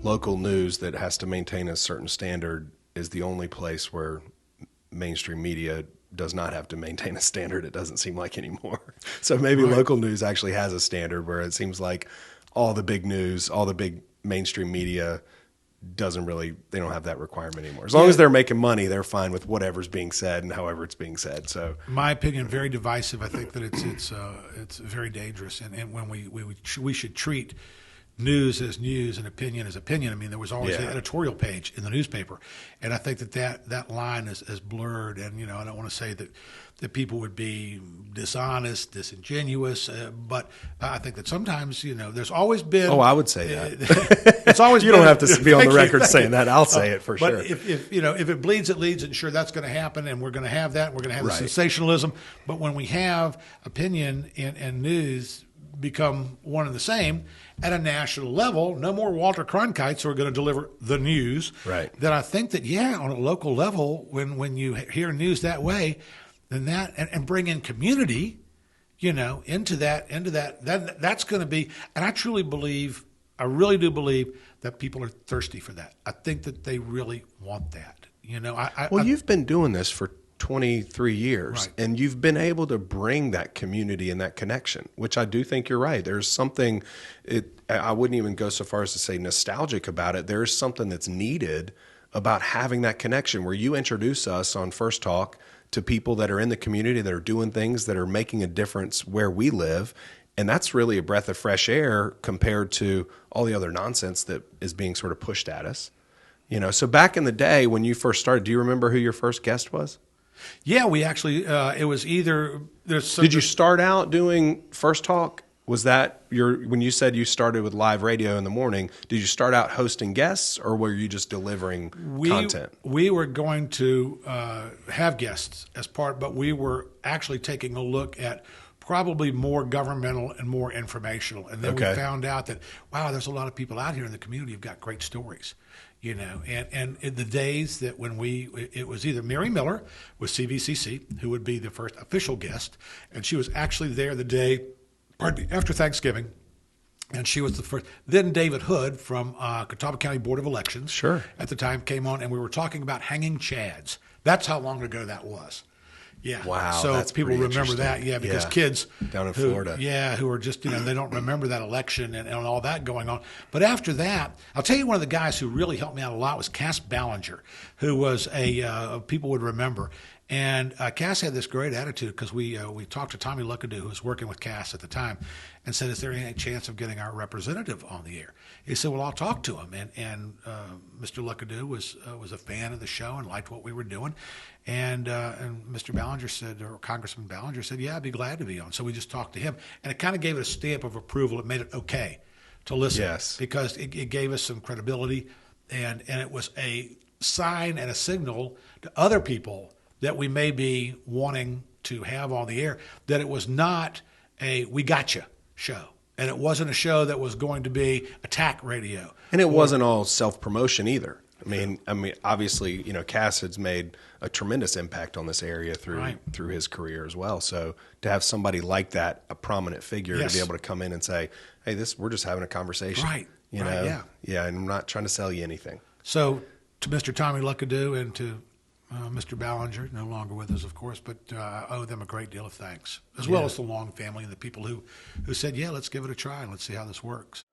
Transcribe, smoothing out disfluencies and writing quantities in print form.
local news that has to maintain a certain standard is the only place where mainstream media does not have to maintain a standard, it doesn't seem like anymore. So maybe local news actually has a standard where it seems like all the big news, all the big mainstream media they don't have that requirement anymore. As long as they're making money, they're fine with whatever's being said and however it's being said. So, my opinion, very divisive. I think that it's very dangerous, and when we should treat news as news and opinion as opinion. I mean, there was always the editorial page in the newspaper, and I think that line is blurred. And I don't want to say that people would be dishonest, disingenuous, but I think that sometimes there's always been. Oh, I would say that. It's always you don't have to be on the record saying that. I'll say it for sure. But if it bleeds, it leads, and sure that's going to happen, and we're going to have that. We're going to have the sensationalism. But when we have opinion and news become one and the same at a national level, no more Walter Cronkites who are going to deliver the news. Right. Then I think that on a local level, when you hear news that way, then that and bring in community, into that's going to be. And I really do believe that people are thirsty for that. I think that they really want that. You've been doing this for 23 years, and you've been able to bring that community and that connection, which I do think you're right. There's something, I wouldn't even go so far as to say nostalgic about it. There's something that's needed about having that connection where you introduce us on First Talk to people that are in the community, that are doing things that are making a difference where we live. And that's really a breath of fresh air compared to all the other nonsense that is being sort of pushed at us. So back in the day when you first started, do you remember who your first guest was? Yeah, we actually, it was either... Did you start out doing First Talk? Was that when you said you started with live radio in the morning, did you start out hosting guests or were you just delivering content? We were going to have guests as part, but we were actually taking a look at probably more governmental and more informational. And then we found out that, wow, there's a lot of people out here in the community who've got great stories. And in the days that when it was either Mary Miller with CVCC, who would be the first official guest, and she was actually there the day, after Thanksgiving, and she was the first. Then David Hood from Catawba County Board of Elections, at the time came on, and we were talking about hanging chads. That's how long ago that was. Yeah. Wow. So that's people remember that. Yeah, because kids down in Florida. Yeah, who are just, they don't remember that election and all that going on. But after that, I'll tell you one of the guys who really helped me out a lot was Cass Ballinger, who was people would remember. And Cass had this great attitude because we talked to Tommy Luckadoo, who was working with Cass at the time, and said, "Is there any chance of getting our representative on the air?" He said, "Well, I'll talk to him." And Mr. Luckadoo was a fan of the show and liked what we were doing. And Mr. Ballinger said, or Congressman Ballinger said, "Yeah, I'd be glad to be on." So we just talked to him, and it kind of gave it a stamp of approval. It made it okay to listen, because it gave us some credibility, and it was a sign and a signal to other people that we may be wanting to have on the air, that it was not a "we gotcha" show. And it wasn't a show that was going to be attack radio. And it wasn't all self-promotion either. I mean, obviously, Cass has made a tremendous impact on this area through his career as well. So to have somebody like that, a prominent figure, to be able to come in and say, "Hey, we're just having a conversation." Yeah, and I'm not trying to sell you anything. So to Mr. Tommy Luckadoo and to Mr. Ballinger, no longer with us, of course, but I owe them a great deal of thanks, as well as the Long family and the people who said, "Yeah, let's give it a try and let's see how this works."